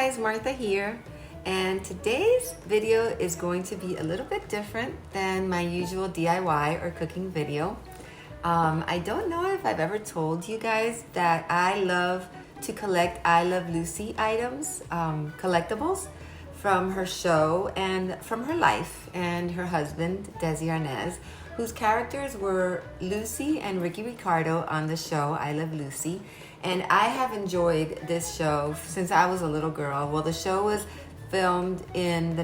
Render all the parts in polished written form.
guys, Martha here, and today's video is going to be a little bit different than my usual DIY or cooking video. I don't know if I've ever told you guys that I love to collect I Love Lucy items, collectibles from her show and from her life, and her husband, Desi Arnaz, whose characters were Lucy and Ricky Ricardo on the show I Love Lucy. And I have enjoyed this show since I was a little girl. Well, the show was filmed in the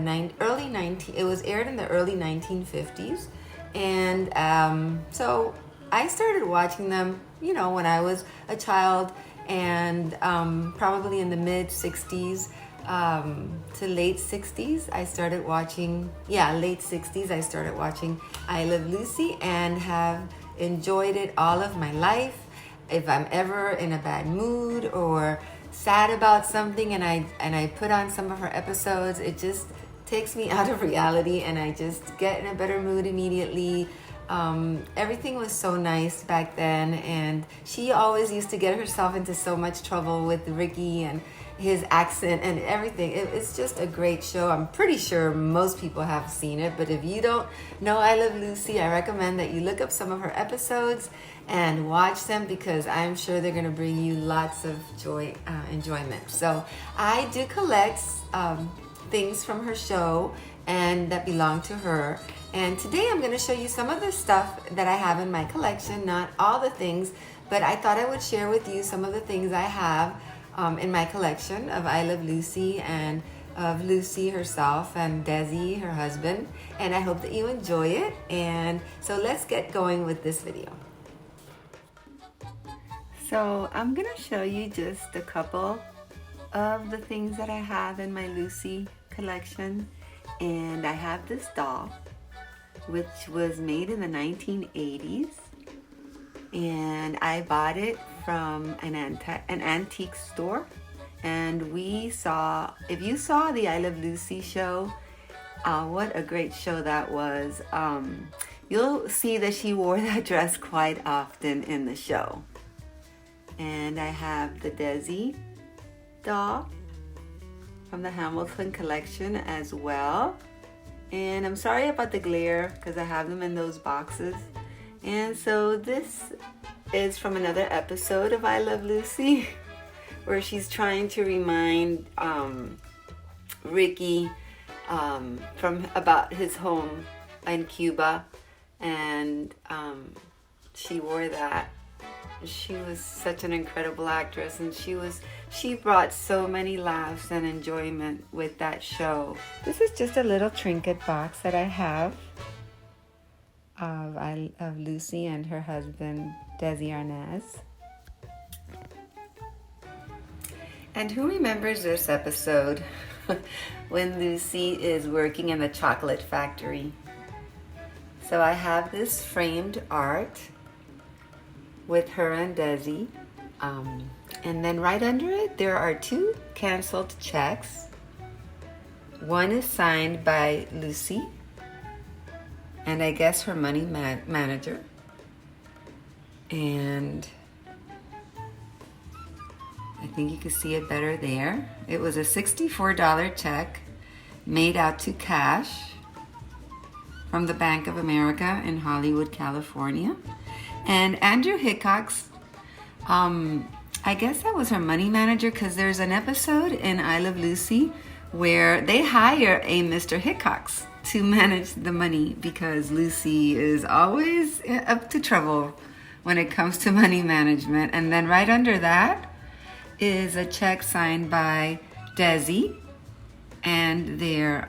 it was aired in the early 1950s. And so I started watching them, when I was a child, and probably in the mid 60s to late 60s, I started watching, late 60s, I started watching I Love Lucy and have enjoyed it all of my life. If I'm ever in a bad mood or sad about something and I put on some of her episodes, it just takes me out of reality and I just get in a better mood immediately. Everything was so nice back then, and she always used to get herself into so much trouble with Ricky and his accent and everything. It's just a great show. I'm pretty sure most people have seen it, but if you don't know I Love Lucy, I recommend that you look up some of her episodes and watch them, because I'm sure they're going to bring you lots of enjoyment. So I do collect things from her show and that belong to her. And today I'm going to show you some of the stuff that I have in my collection, not all the things, but I thought I would share with you some of the things I have in my collection of I Love Lucy and of Lucy herself and Desi, her husband. And I hope that you enjoy it. And so let's get going with this video. So I'm going to show you just a couple of the things that I have in my Lucy collection. And I have this doll, which was made in the 1980s, and I bought it from an antique store. And if you saw the I Love Lucy show, what a great show that was. You'll see that she wore that dress quite often in the show. And I have the Desi doll from the Hamilton collection as well. And I'm sorry about the glare because I have them in those boxes. And so this is from another episode of I Love Lucy, where she's trying to remind Ricky about his home in Cuba. And she wore that. She was such an incredible actress, and she brought so many laughs and enjoyment with that show. This is just a little trinket box that I have of Lucy and her husband, Desi Arnaz. And who remembers this episode when Lucy is working in the chocolate factory? So I have this framed art with her and Desi. And then right under it, there are two canceled checks. One is signed by Lucy, and I guess her money manager. And I think you can see it better there. It was a $64 check made out to cash from the Bank of America in Hollywood, California. And Andrew Hickox, I guess that was her money manager, because there's an episode in I Love Lucy where they hire a Mr. Hickox to manage the money, because Lucy is always up to trouble when it comes to money management. And then right under that is a check signed by Desi and their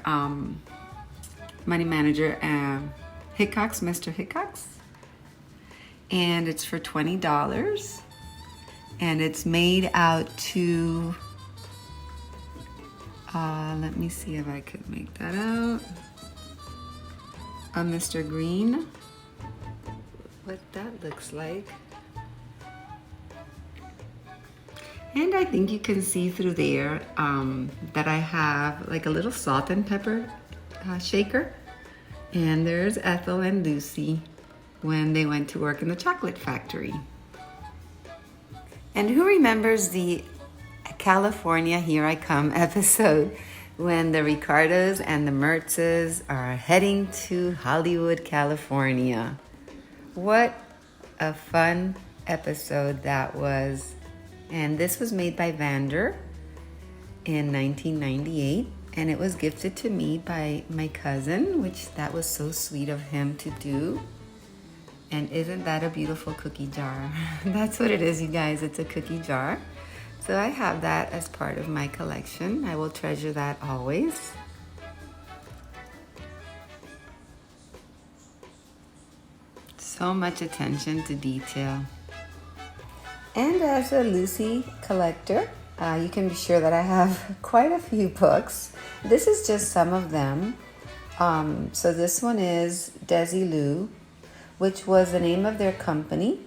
money manager, Hickox, Mr. Hickox. And it's for $20, and it's made out to let me see if I could make that out. A Mr. Green, what that looks like. And I think you can see through there that I have like a little salt and pepper shaker. And there's Ethel and Lucy when they went to work in the chocolate factory. And who remembers the California, Here I Come episode when the Ricardos and the Mertzes are heading to Hollywood, California. What a fun episode that was. And this was made by Vander in 1998, and it was gifted to me by my cousin, which that was so sweet of him to do. And isn't that a beautiful cookie jar? That's what it is, you guys. It's a cookie jar. So I have that as part of my collection. I will treasure that always. So much attention to detail. And as a Lucy collector, you can be sure that I have quite a few books. This is just some of them. So this one is Desilu, which was the name of their company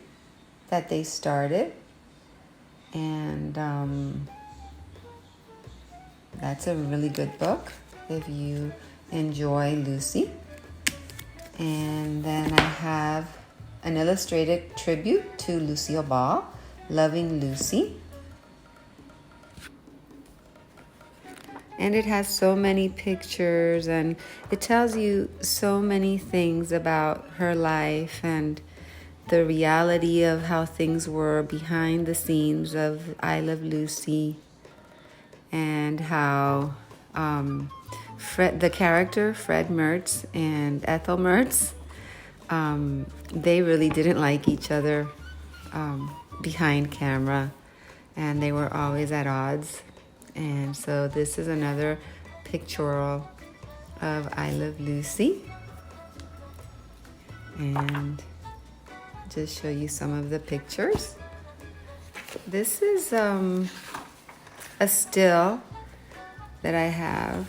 that they started. And that's a really good book if you enjoy Lucy. And then I have an illustrated tribute to Lucille Ball, Loving Lucy. And it has so many pictures, and it tells you so many things about her life and the reality of how things were behind the scenes of I Love Lucy, and how the character Fred Mertz and Ethel Mertz, they really didn't like each other behind camera, and they were always at odds. And so this is another pictorial of I Love Lucy, and just show you some of the pictures. This is a still that I have,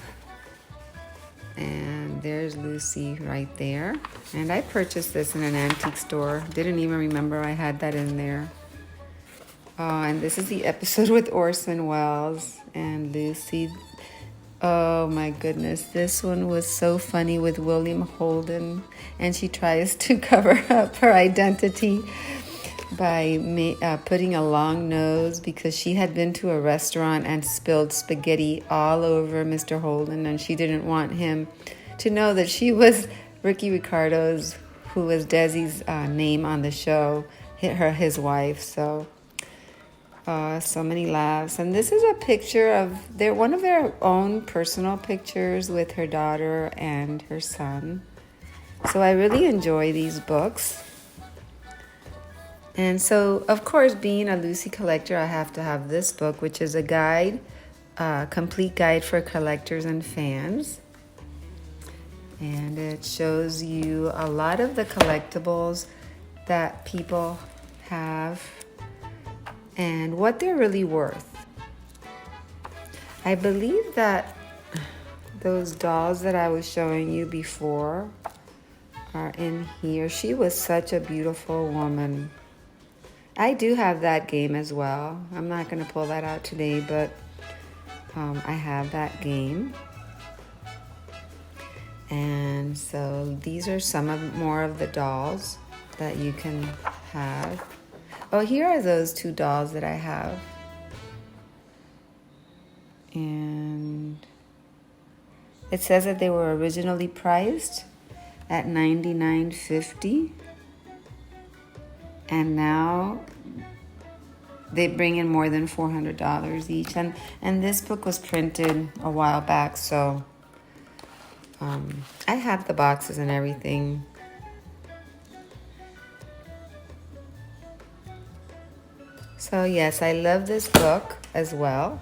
and there's Lucy right there. And I purchased this in an antique store. Didn't even remember I had that in there. And this is the episode with Orson Welles and Lucy. Oh my goodness, this one was so funny with William Holden, and she tries to cover up her identity by putting a long nose because she had been to a restaurant and spilled spaghetti all over Mr. Holden, and she didn't want him to know that she was Ricky Ricardo's, who was Desi's name on the show, his wife. So many laughs. And this is a picture of one of their own personal pictures with her daughter and her son. So I really enjoy these books. And so, of course, being a Lucy collector, I have to have this book, which is a guide, complete guide for collectors and fans. And it shows you a lot of the collectibles that people have and what they're really worth. I believe that those dolls that I was showing you before are in here. She was such a beautiful woman. I do have that game as well. I'm not going to pull that out today, but I have that game. And so these are more of the dolls that you can have. Oh, here are those two dolls that I have. And it says that they were originally priced at $99.50. And now they bring in more than $400 each. And this book was printed a while back, so I have the boxes and everything. So yes, I love this book as well.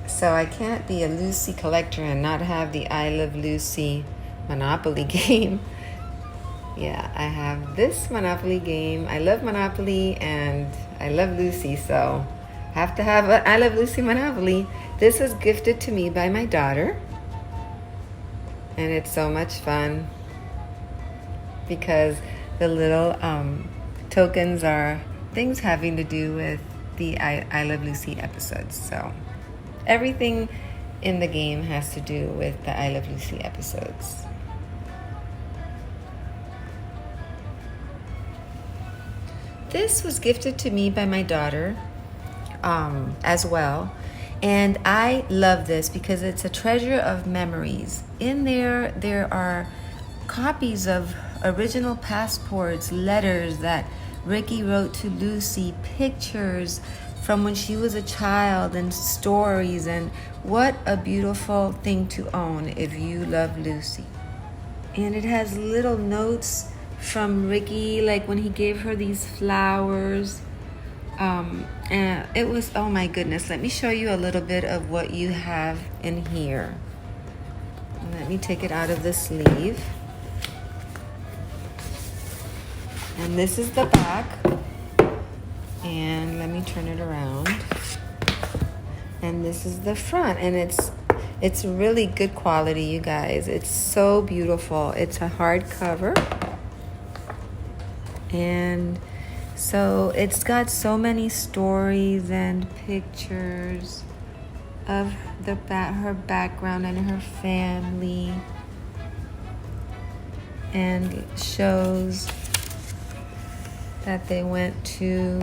So I can't be a Lucy collector and not have the I Love Lucy Monopoly game. Yeah, I have this Monopoly game. I love Monopoly and I love Lucy, so have to have an I Love Lucy Monopoly. This was gifted to me by my daughter. And it's so much fun because the little tokens are things having to do with the I Love Lucy episodes. So everything in the game has to do with the I Love Lucy episodes. This was gifted to me by my daughter as well. And I love this because it's a treasure of memories. In there are copies of original passports, letters that Ricky wrote to Lucy, pictures from when she was a child, and stories. And what a beautiful thing to own if you love Lucy. And it has little notes from Ricky, like when he gave her these flowers. And it was, oh my goodness, let me show you a little bit of what you have in here. Let me take it out of the sleeve. And this is the back. And let me turn it around. And this is the front. And it's really good quality, you guys. It's so beautiful. It's a hardcover. And so it's got so many stories and pictures of her background and her family, and it shows that they went to,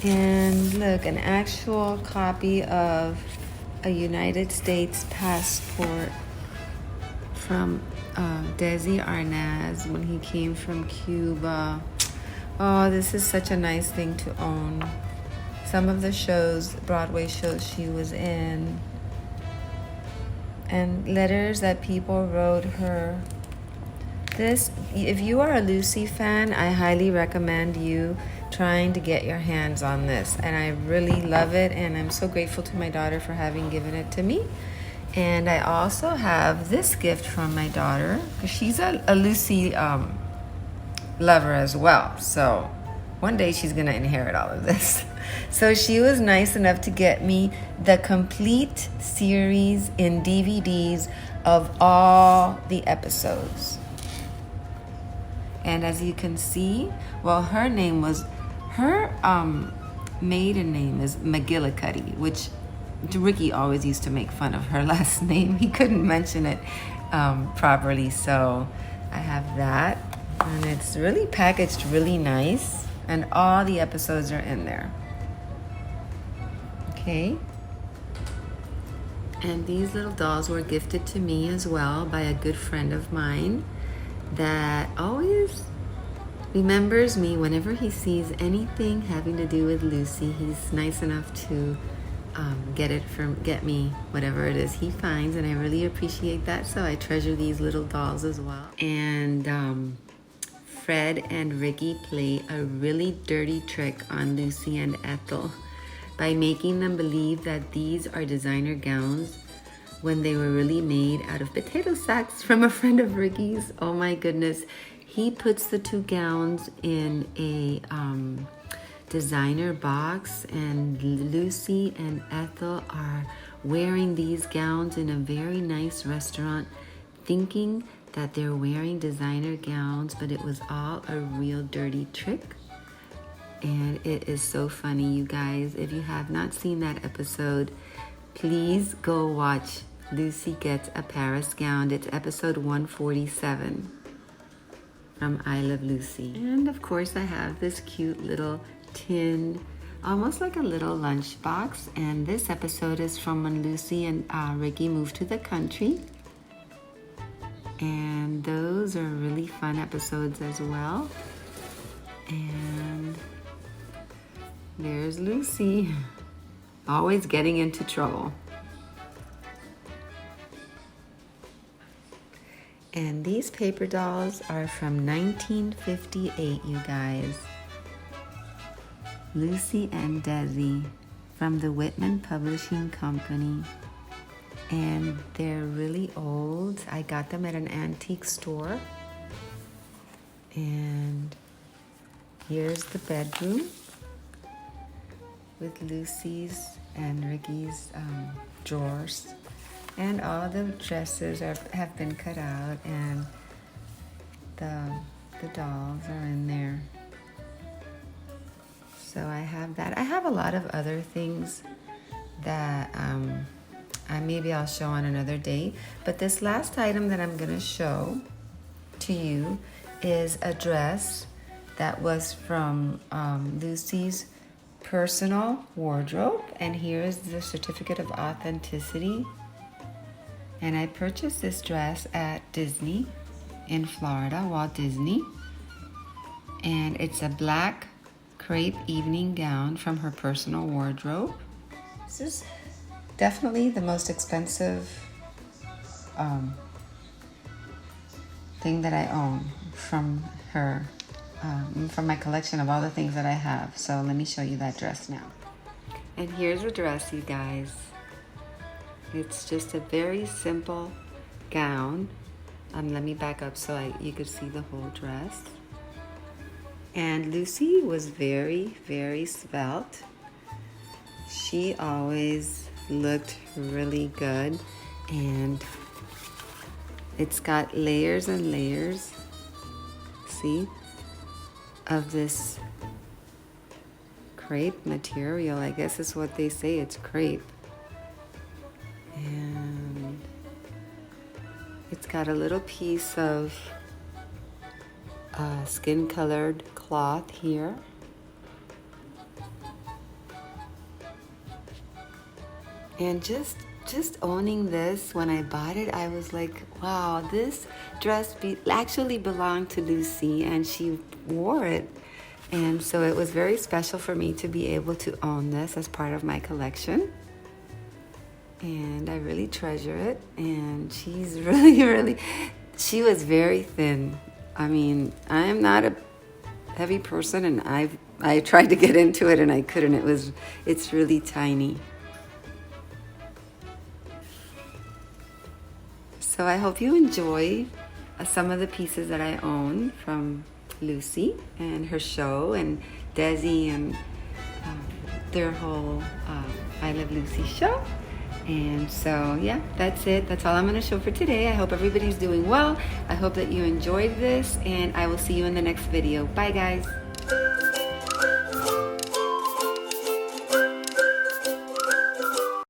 and look, an actual copy of a United States passport from Desi Arnaz when he came from Cuba. Oh, this is such a nice thing to own. Some of the shows, Broadway shows she was in, and letters that people wrote her. This, if you are a Lucy fan, I highly recommend you trying to get your hands on this. And I really love it, and I'm so grateful to my daughter for having given it to me. And I also have this gift from my daughter, because she's a Lucy lover as well. So one day she's gonna inherit all of this. So she was nice enough to get me the complete series in DVDs of all the episodes. And as you can see, well, her maiden name is McGillicuddy, which Ricky always used to make fun of her last name. He couldn't mention it properly. So I have that. And it's really packaged really nice. And all the episodes are in there. Okay. And these little dolls were gifted to me as well by a good friend of mine that always remembers me whenever he sees anything having to do with Lucy. He's nice enough to get me whatever it is he finds, and I really appreciate that. So I treasure these little dolls as well. And Fred and Ricky play a really dirty trick on Lucy and Ethel by making them believe that these are designer gowns when they were really made out of potato sacks from a friend of Ricky's. Oh my goodness. He puts the two gowns in a designer box, and Lucy and Ethel are wearing these gowns in a very nice restaurant, thinking that they're wearing designer gowns, but it was all a real dirty trick. And it is so funny, you guys. If you have not seen that episode, please go watch Lucy Gets a Paris Gown. It's episode 147 from I Love Lucy. And of course I have this cute little tin, almost like a little lunchbox. And this episode is from when Lucy and Ricky moved to the country. And those are really fun episodes as well. And there's Lucy, always getting into trouble. And these paper dolls are from 1958, you guys. Lucy and Desi from the Whitman Publishing Company. And they're really old. I got them at an antique store. And here's the bedroom with Lucy's and Ricky's drawers. And all the dresses have been cut out, and the dolls are in there. So I have that. I have a lot of other things that maybe I'll show on another day. But this last item that I'm gonna show to you is a dress that was from Lucy's personal wardrobe, and here is the certificate of authenticity. And I purchased this dress at Disney in Florida, Walt Disney. And it's a black crepe evening gown from her personal wardrobe. This is definitely the most expensive thing that I own from her, from my collection of all the things that I have. So let me show you that dress now. And here's the dress, you guys. It's just a very simple gown. Let me back up so you could see the whole dress. And Lucy was very, very svelte. She always looked really good, and it's got layers and layers, see, of this crepe material. I guess is what they say, it's crepe. And it's got a little piece of skin-colored cloth here. And just owning this, when I bought it, I was like, wow, this dress actually belonged to Lucy, and she wore it. And so it was very special for me to be able to own this as part of my collection. And I really treasure it. And she's really, she was very thin. I mean, I'm not a heavy person, and I tried to get into it and I couldn't. It's really tiny. So I hope you enjoy some of the pieces that I own from Lucy and her show, and Desi and their whole I Love Lucy show. And so, yeah, that's it. That's all I'm going to show for today. I hope everybody's doing well. I hope that you enjoyed this, and I will see you in the next video. Bye, guys.